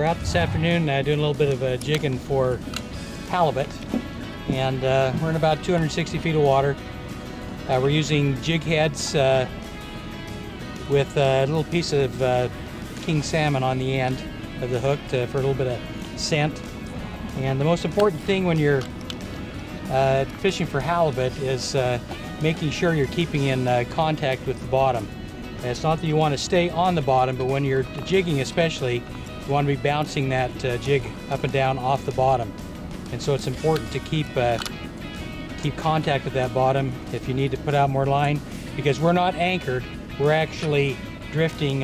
out this afternoon doing a little bit of jigging for halibut, and we're in about 260 feet of water. We're using jig heads with a little piece of king salmon on the end of the hook for a little bit of scent. And the most important thing when you're fishing for halibut is making sure you're keeping in contact with the bottom. And it's not that you want to stay on the bottom, but when you're jigging especially, you want to be bouncing that jig up and down off the bottom. And so it's important to keep contact with that bottom if you need to put out more line, because we're not anchored, we're actually drifting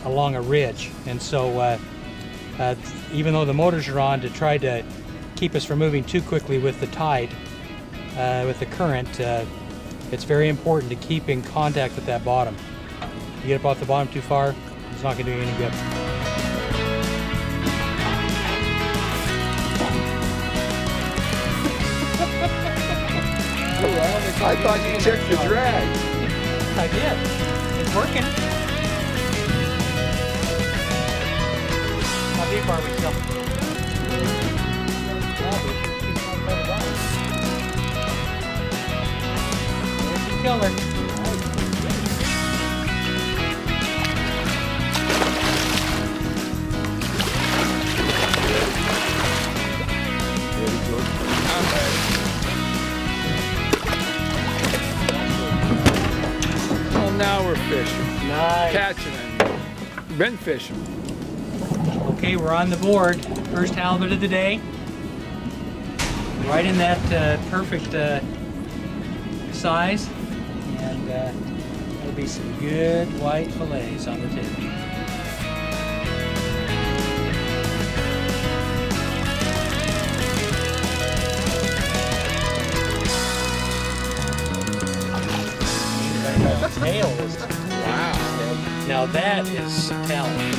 along a ridge. And so even though the motors are on to try to keep us from moving too quickly with the tide, with the current, it's very important to keep in contact with that bottom. If you get up off the bottom too far, it's not going to do you any good. I thought you checked the drag. I did. It's working. How deep are we still? There's the killer. Well, now we're fishing. Nice. Catching it. Been fishing. Okay, we're on the board. First halibut of the day. Right in that perfect size. And there'll be some good white fillets on the table. Tail is, wow. Now that is talent.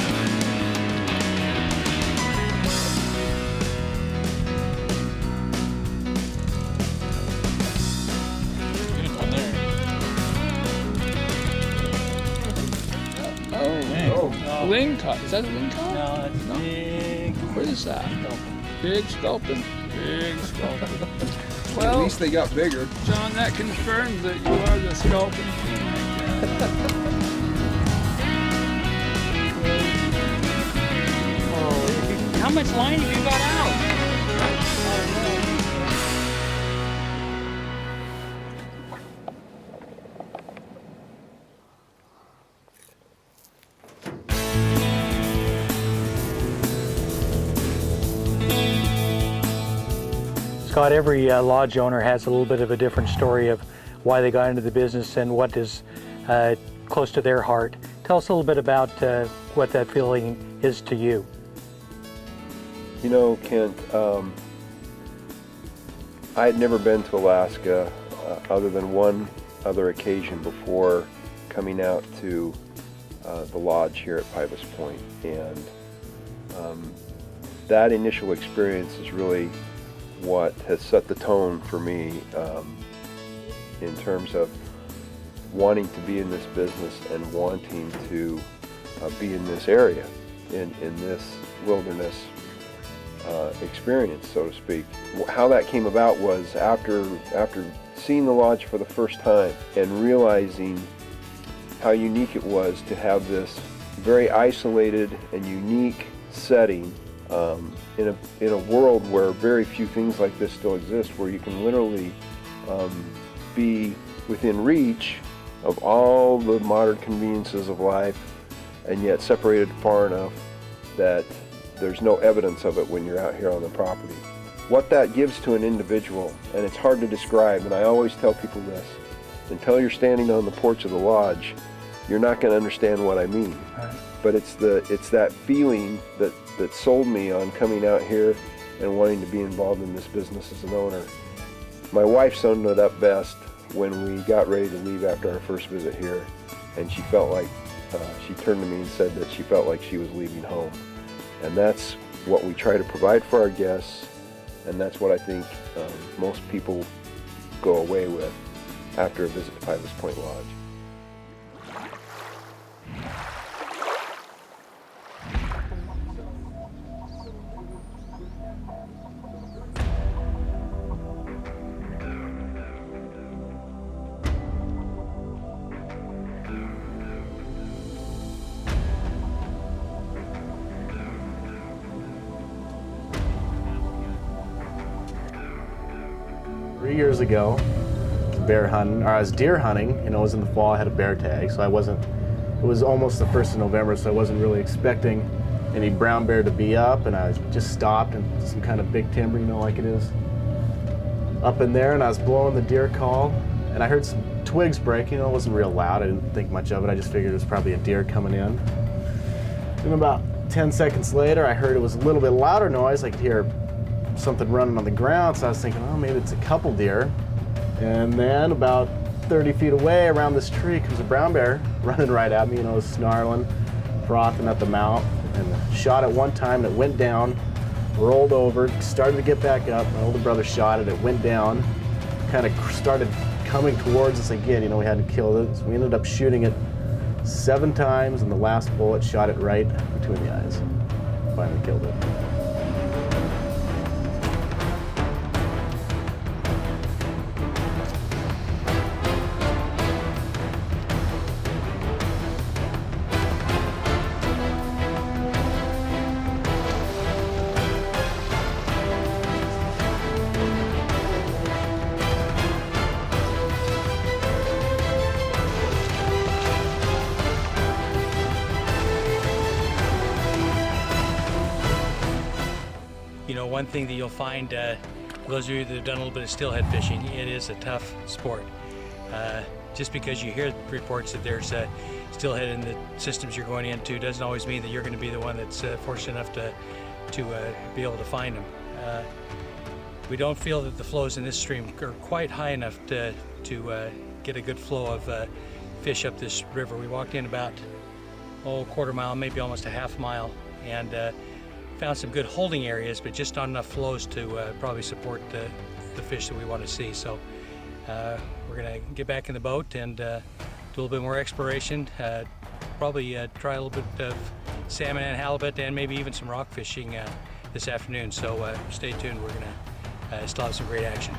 Oh, ling cod. Is that a ling cod? No, that's big. What is that? Big sculpin. Big sculpin. Well, at least they got bigger. John, that confirms that you are the sculpin king. Oh, how much line have you got out? Scott, every lodge owner has a little bit of a different story of why they got into the business and what is close to their heart. Tell us a little bit about what that feeling is to you. You know, Kent, I had never been to Alaska other than one other occasion before coming out to the lodge here at Pybus Point. And that initial experience is really what has set the tone for me in terms of wanting to be in this business and wanting to be in this area, in this wilderness experience, so to speak. How that came about was after seeing the lodge for the first time and realizing how unique it was to have this very isolated and unique setting in a world where very few things like this still exist, where you can literally be within reach of all the modern conveniences of life and yet separated far enough that there's no evidence of it when you're out here on the property. What that gives to an individual, and it's hard to describe, and I always tell people this, until you're standing on the porch of the lodge, you're not going to understand what I mean. Right. But it's that feeling that sold me on coming out here and wanting to be involved in this business as an owner. My wife summed it up best when we got ready to leave after our first visit here, and she felt like, she turned to me and said that she felt like she was leaving home. And that's what we try to provide for our guests, and that's what I think most people go away with after a visit to Pybus Point Lodge. years ago, bear hunting, or I was deer hunting. You know, it was in the fall. I had a bear tag, so I wasn't. It was almost the 1st of November, so I wasn't really expecting any brown bear to be up, and I just stopped in some kind of big timber, you know, like it is up in there, and I was blowing the deer call, and I heard some twigs breaking. You know, it wasn't real loud. I didn't think much of it. I just figured it was probably a deer coming in. And about 10 seconds later, I heard it was a little bit louder noise. I could hear something running on the ground, so I was thinking, oh, maybe it's a couple deer. And then about 30 feet away around this tree comes a brown bear running right at me, you know, snarling, frothing at the mouth, and shot it one time, and it went down, rolled over, started to get back up. My older brother shot it, it went down, kind of started coming towards us again. You know, we hadn't killed it, so we ended up shooting it 7 times, and the last bullet shot it right between the eyes. Finally killed it. You know, one thing that you'll find, for those of you that have done a little bit of steelhead fishing, it is a tough sport. Just because you hear reports that there's steelhead in the systems you're going into doesn't always mean that you're going to be the one that's fortunate enough to be able to find them. We don't feel that the flows in this stream are quite high enough to get a good flow of fish up this river. We walked in about, a quarter mile, maybe almost a half mile, and found some good holding areas, but just not enough flows to probably support the fish that we want to see. So we're gonna get back in the boat and do a little bit more exploration, probably try a little bit of salmon and halibut, and maybe even some rock fishing this afternoon. So stay tuned, we're gonna still have some great action.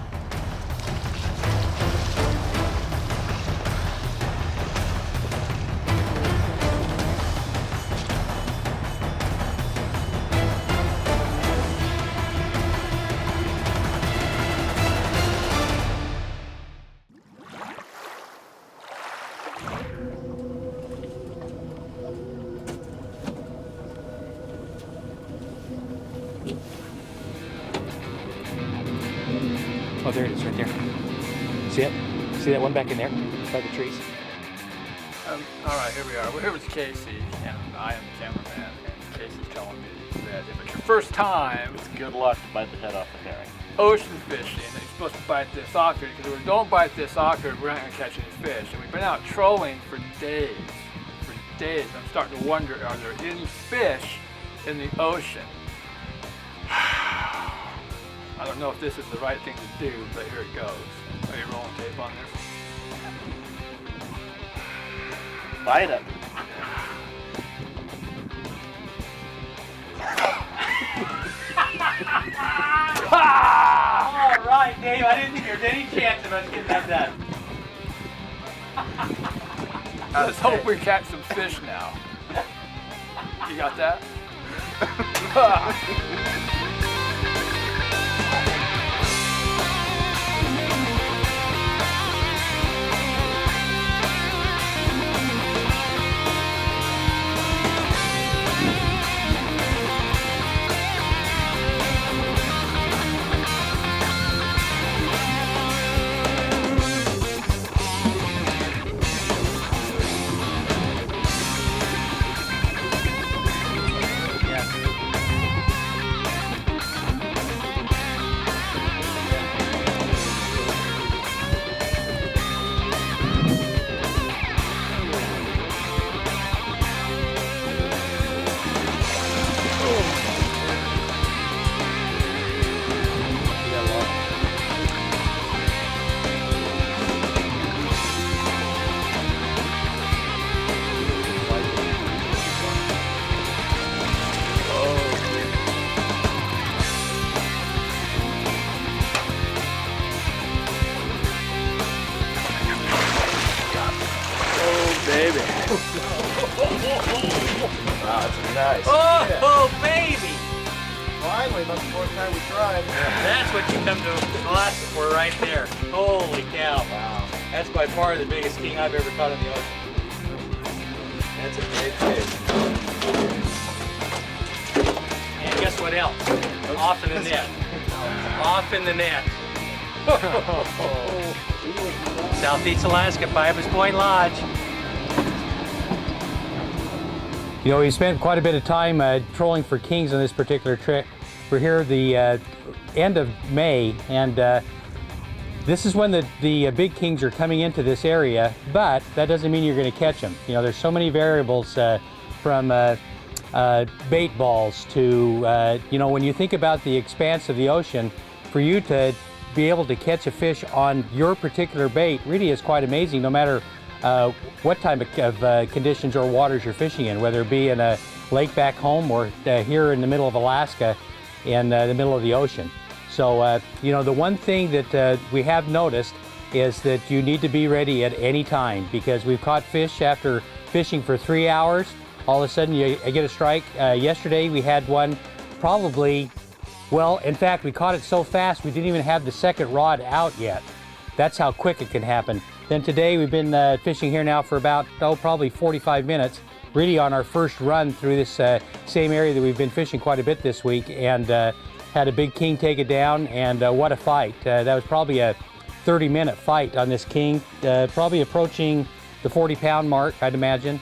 Oh, there it is, right there. See it? See that one back in there, by the trees? All right, here we are. We're here with Casey, and I am the cameraman, and Casey's telling me that if it's your first time, It's good luck to bite the head off the herring. ocean fishing, that you're supposed to bite this ocker, because if we don't bite this ocker, we're not going to catch any fish. And we've been out trolling for days. I'm starting to wonder, are there any fish in the ocean? I don't know if this is the right thing to do, but here it goes. Are you rolling tape on this? Bite it. All right, Dave, I didn't think there was any chance of us getting that done. Let's hope we catch some fish now. You got that? Baby. Wow, that's nice. Oh, baby! Finally. family about the fourth time we tried. That's what you come to Alaska for right there. Holy cow. Wow. That's by far the biggest king I've ever caught in the ocean. That's a big fish. And guess what else? Off in the net. Off in the net. Southeast Alaska, Pybus Point Lodge. You know, we spent quite a bit of time trolling for kings on this particular trip. We're here the end of May, and this is when the big kings are coming into this area, but that doesn't mean you're going to catch them. You know, there's so many variables from bait balls to, you know, when you think about the expanse of the ocean, for you to be able to catch a fish on your particular bait really is quite amazing, no matter what type of conditions or waters you're fishing in, whether it be in a lake back home or here in the middle of Alaska in the middle of the ocean. So, you know, the one thing that we have noticed is that you need to be ready at any time, because we've caught fish after fishing for 3 hours. All of a sudden you get a strike. Yesterday we had one probably, well, in fact, we caught it so fast we didn't even have the second rod out yet. That's how quick it can happen. Then today we've been fishing here now for about, probably 45 minutes, really on our first run through this same area that we've been fishing quite a bit this week, and had a big king take it down, and what a fight. That was probably a 30-minute fight on this king, probably approaching the 40-pound mark, I'd imagine.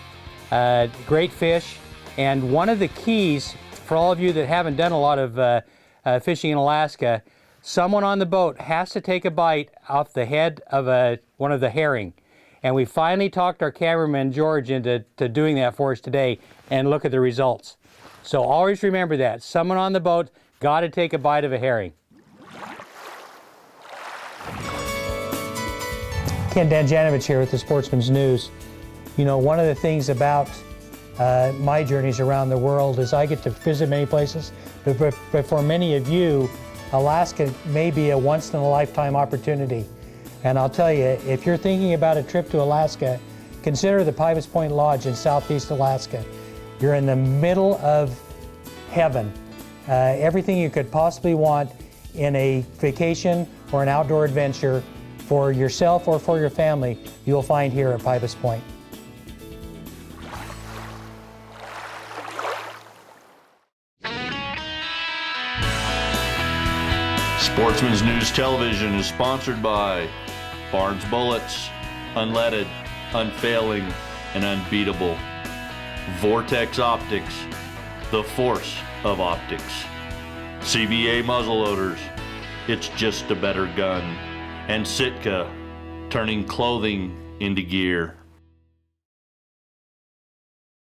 Great fish, and one of the keys for all of you that haven't done a lot of fishing in Alaska, someone on the boat has to take a bite off the head of one of the herring. And we finally talked our cameraman George into doing that for us today, and look at the results. So always remember that. Someone on the boat got to take a bite of a herring. Ken Danjanovich here with the Sportsman's News. You know, one of the things about my journeys around the world is I get to visit many places, but for many of you, Alaska may be a once-in-a-lifetime opportunity. And I'll tell you, if you're thinking about a trip to Alaska, consider the Pybus Point Lodge in Southeast Alaska. You're in the middle of heaven. Everything you could possibly want in a vacation or an outdoor adventure for yourself or for your family, you'll find here at Pybus Point. Sportsman's News Television is sponsored by Barnes Bullets, unleaded, unfailing, and unbeatable. Vortex Optics, the force of optics. CBA muzzleloaders, it's just a better gun. And Sitka, turning clothing into gear.